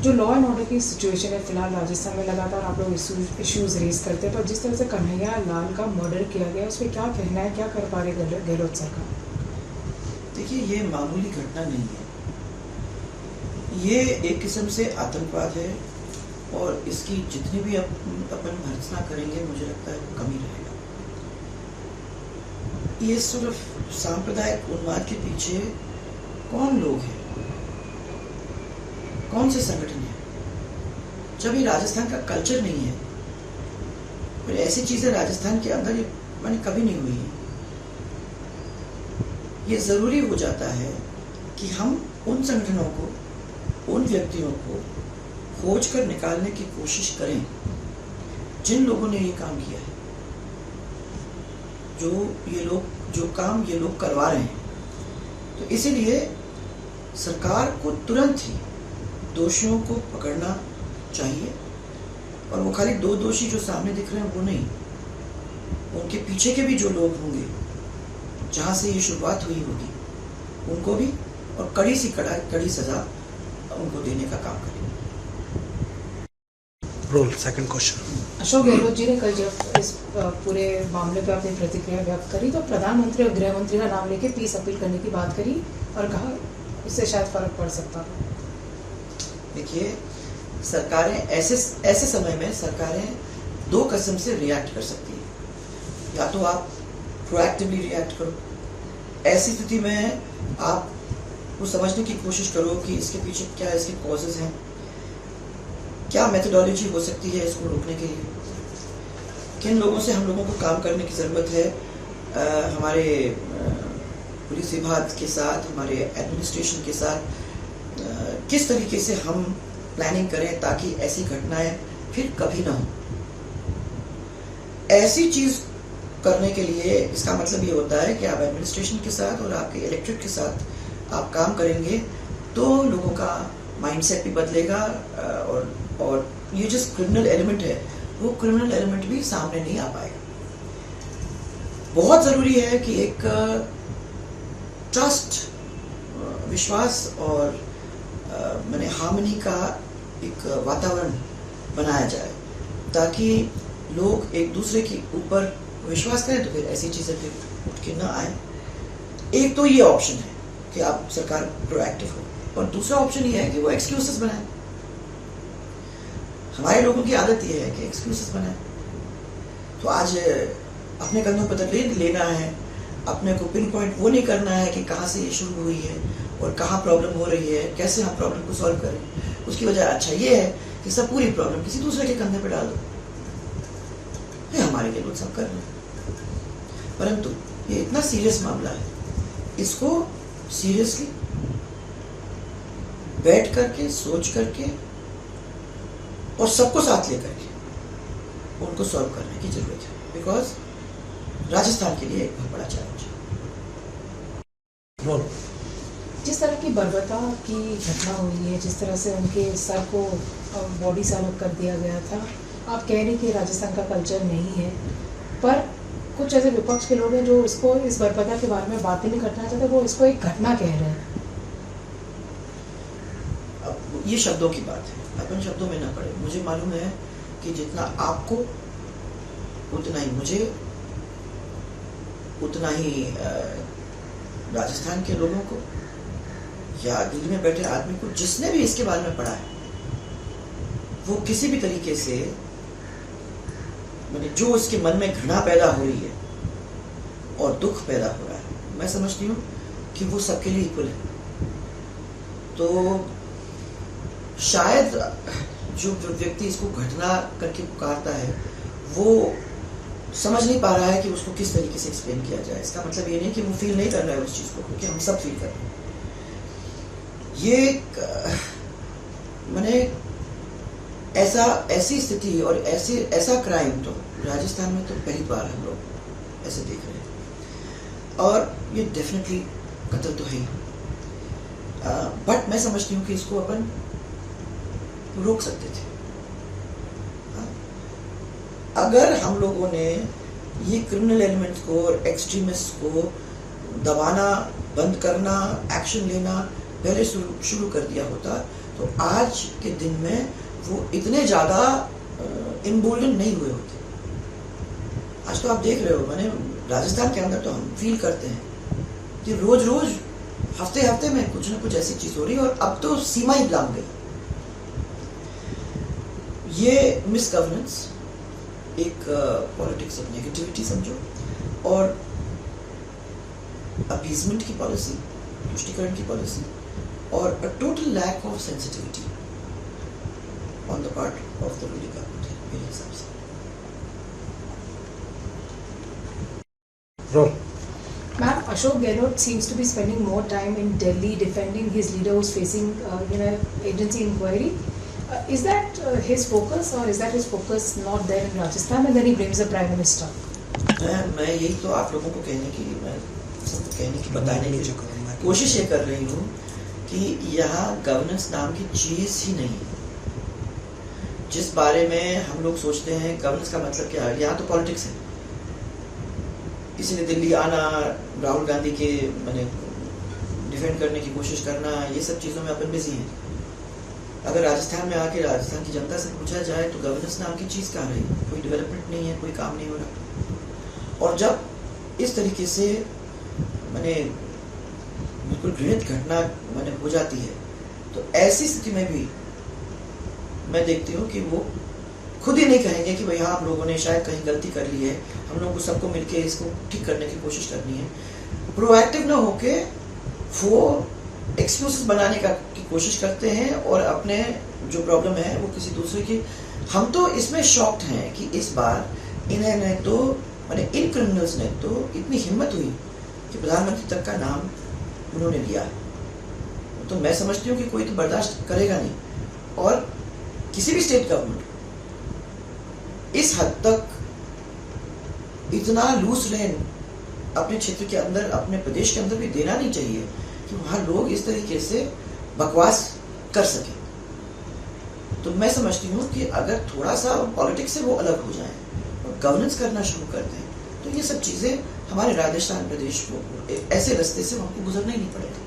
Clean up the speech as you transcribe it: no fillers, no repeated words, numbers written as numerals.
जो law and order की situation है फिलहाल राजस्थान में, लगातार आप लोग इश्यूज रेज करते हैं, पर जिस तरह से कन्हैया लाल का मर्डर किया गया उस पर क्या कहना है, क्या कर पा रहे गहलोत सरकार? देखिए, ये मामूली घटना नहीं है, ये एक किस्म से आतंकवाद है और इसकी जितनी भी अपन भर्त्सना करेंगे मुझे लगता है वो कम ही रहेगा। ये सिर्फ सांप्रदायिक उन्माद के पीछे कौन लोग हैं, कौन से संगठन है? जब ये राजस्थान का कल्चर नहीं है, फिर ऐसी चीजें राजस्थान के अंदर ये मैंने कभी नहीं हुई है। ये जरूरी हो जाता है कि हम उन संगठनों को, उन व्यक्तियों को खोज कर निकालने की कोशिश करें जिन लोगों ने ये काम किया है, जो काम ये लोग करवा रहे हैं। तो इसीलिए सरकार को तुरंत ही दोषियों को पकड़ना चाहिए, और वो खाली दो दोषी जो सामने दिख रहे हैं वो नहीं, उनके पीछे के भी जो लोग होंगे जहां से ये शुरुआत हुई होगी उनको भी, और कड़ी सजा उनको देने का काम करें। Role second question. Ashok Gehlot ji ने कल जब इस पूरे मामले पर अपनी प्रतिक्रिया व्यक्त करी तो प्रधानमंत्री और गृह मंत्री का नाम लेके पीस अपील करने की बात करी और कहा इससे शायद फर्क पड़ सकता है। देखिए, सरकारें ऐसे समय में सरकारें दो किस्म से रिएक्ट कर सकती है। या तो आप प्रोएक्टिवली रिएक्ट करो, ऐसी स्थिति में आप वो समझने की कोशिश करो कि इसके पीछे क्या इसके कॉजेज हैं, क्या मेथोडोलॉजी हो सकती है इसको रोकने के लिए, किन लोगों से हम लोगों को काम करने की ज़रूरत है, हमारे पुलिस विभाग के साथ, हमारे एडमिनिस्ट्रेशन के साथ किस तरीके से हम प्लानिंग करें ताकि ऐसी घटनाएं फिर कभी ना हो। ऐसी चीज करने के लिए इसका मतलब ये होता है कि आप एडमिनिस्ट्रेशन के साथ और आपके इलेक्टेड के साथ आप काम करेंगे तो लोगों का माइंडसेट भी बदलेगा, और ये जो क्रिमिनल एलिमेंट है वो क्रिमिनल एलिमेंट भी सामने नहीं आ पाएगा। बहुत जरूरी है कि एक ट्रस्ट, विश्वास और मैंने हार्मनी का एक वातावरण बनाया जाए ताकि लोग एक दूसरे के ऊपर विश्वास करें, तो फिर ऐसी चीजें फिर उठ के ना आए। एक तो ये ऑप्शन है कि आप सरकार प्रोएक्टिव हो, और दूसरा ऑप्शन ये है कि वो एक्सक्यूजेस बनाए। हमारे लोगों की आदत ये है कि एक्सक्यूजेस बनाए। तो आज अपने कंधों पर तकलीफ लेना है, अपने को पिन पॉइंट वो नहीं करना है कि कहाँ से ये शुरू हुई है और कहाँ प्रॉब्लम हो रही है, कैसे हम प्रॉब्लम को सॉल्व करें। उसकी वजह अच्छा ये है कि सब पूरी प्रॉब्लम किसी दूसरे के कंधे पर डाल दो, ये हमारे लिए लोग सब कर रहे हैं। परंतु ये इतना सीरियस मामला है, इसको सीरियसली बैठ करके, सोच करके और सबको साथ लेकर के उनको सॉल्व करने की जरूरत है, बिकॉज राजस्थान के लिए एक बहुत बड़ा चैलेंज है। जिस तरह की बर्बरता की घटना हुई है, जिस तरह से उनके सर को बॉडी से अलग कर दिया गया था, आप कह रही कि राजस्थान का कल्चर नहीं है, पर कुछ ऐसे विपक्ष के लोग हैं जो इसको, इस बर्बरता के बारे में बात ही नहीं करना चाहते, वो इसको एक घटना कह रहे हैं। अब ये शब्दों की बात है, अपन शब्दों में ना पड़े। मुझे मालूम है कि जितना आपको उतना ही मुझे, उतना ही राजस्थान के लोगों को या दिल्ली में बैठे आदमी को, जिसने भी इसके बारे में पढ़ा है, वो किसी भी तरीके से मैंने जो उसके मन में घृणा पैदा हो रही है और दुख पैदा हो रहा है, मैं समझती हूँ कि वो सबके लिए इक्वल है। तो शायद जो व्यक्ति इसको घटना करके पुकारता है वो समझ नहीं पा रहा है कि उसको किस तरीके से एक्सप्लेन किया जाए। इसका मतलब ये नहीं कि वो फील नहीं कर रहा है उस चीज को, क्योंकि हम सब फील कर रहे हैं। ये मैंने ऐसी स्थिति और ऐसा क्राइम तो राजस्थान में तो पहली बार हम लोग ऐसे देख रहे हैं, और ये डेफिनेटली कत्ल तो है ही। बट मैं समझती हूँ कि इसको अपन रोक सकते थे। अगर हम लोगों ने ये क्रिमिनल एलिमेंट्स को और एक्सट्रीमिस्ट को दबाना, बंद करना, एक्शन लेना पहले शुरू कर दिया होता, तो आज के दिन में वो इतने ज़्यादा इम्बोल्डन नहीं हुए होते। आज तो आप देख रहे हो, मैंने राजस्थान के अंदर तो हम फील करते हैं कि रोज रोज हफ्ते हफ्ते में कुछ ना कुछ ऐसी चीज हो रही है, और अब तो सीमा ही लांघ गई। ये मिस गवर्नेंस, एक पॉलिटिक्स ऑफ नेगेटिविटी समझो, और अपीजमेंट की पॉलिसी, तुष्टिकरण की पॉलिसी, और a total lack of sensitivity on the part of the ruling government मेरे हिसाब से। Ma'am, Ashok Gehlot seems to be spending more time in Delhi defending his leader who's facing, agency inquiry. Is that his focus, or is that his focus not there in Rajasthan, and then he blames the Prime Minister? मैं यही तो आप लोगों को बताने की कोशिश ये कर रही हूँ कि यहाँ गवर्नेंस नाम की चीज ही नहीं है। जिस बारे में हम लोग सोचते हैं गवर्नेंस का मतलब क्या है, यहाँ तो पॉलिटिक्स है। किसी ने दिल्ली आना, राहुल गांधी के मैंने डिफेंड करने की कोशिश करना, ये सब चीज़ों में अपन बिजी हैं। अगर राजस्थान में आके राजस्थान की जनता से पूछा जाए तो गवर्नेंस नाम की चीज़ कहाँ रही, कोई डेवलपमेंट नहीं है, कोई काम नहीं हो रहा। और जब इस तरीके से मैंने बिल्कुल घृणित घटना मैंने हो जाती है, तो ऐसी स्थिति में भी मैं देखती हूँ कि वो खुद ही नहीं कहेंगे कि भाई हाँ हम लोगों ने शायद कहीं गलती कर ली है, हम लोगों को सबको मिलके इसको ठीक करने की कोशिश करनी है। प्रोएक्टिव ना होके वो एक्सक्यूजेस बनाने की कोशिश करते हैं, और अपने जो प्रॉब्लम है वो किसी दूसरे की। हम तो इसमें शॉक्ड हैं कि इस बार इन्होंने तो मैंने इन क्रिमिनल्स ने तो इतनी हिम्मत हुई कि प्रधानमंत्री तक का नाम उन्होंने लिया। तो मैं समझती हूँ कि कोई तो बर्दाश्त करेगा नहीं, और किसी भी स्टेट गवर्नमेंट इस हद तक इतना लूज रेन अपने क्षेत्र के अंदर, अपने प्रदेश के अंदर भी देना नहीं चाहिए कि वहां लोग इस तरीके से बकवास कर सके। तो मैं समझती हूँ कि अगर थोड़ा सा पॉलिटिक्स से वो अलग हो जाए और गवर्नेंस करना शुरू कर दें, तो ये सब चीजें हमारे राजस्थान प्रदेश को ऐसे रास्ते से हमको गुजरना ही नहीं पड़ेगा।